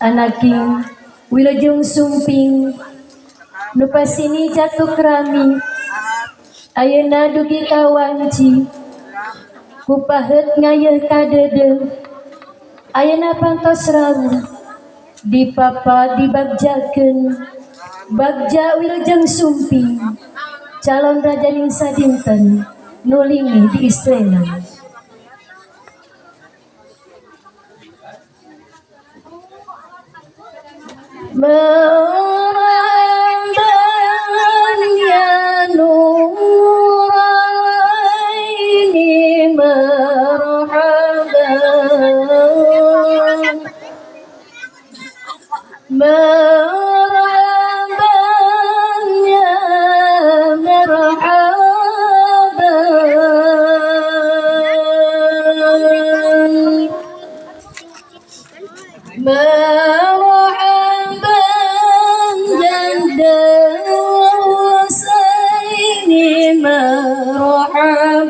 anaking wilujeng sumping nu pasini jatuh kerami ayeuna dugi kawanci ku paheut ngayeuh kadede ayeuna pantos rawuh dipapa dibagjakeun bagja wilujeng sumping calon rajaning sadinten nulingi di istrena. Merambanya nuraini marhaban merambanya marhaban janda Husaini marhaban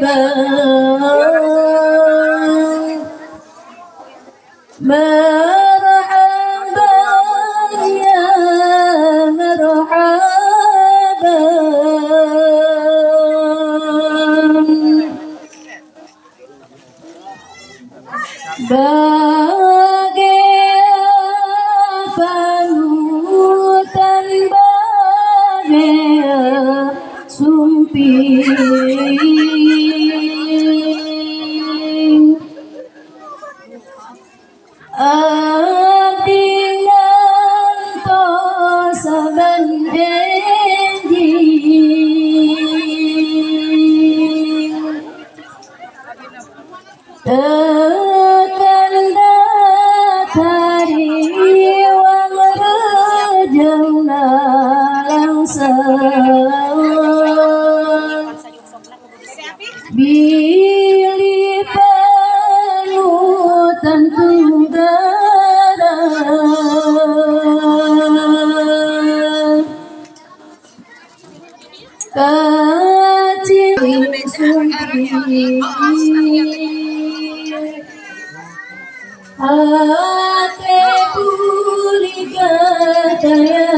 marhaban ya marhaban bagea panutan bagea sumping abdi ngantos saban enjing tekan datari wang rejengna langsung bili panutan tunggara kacil sumping ate kuliga daya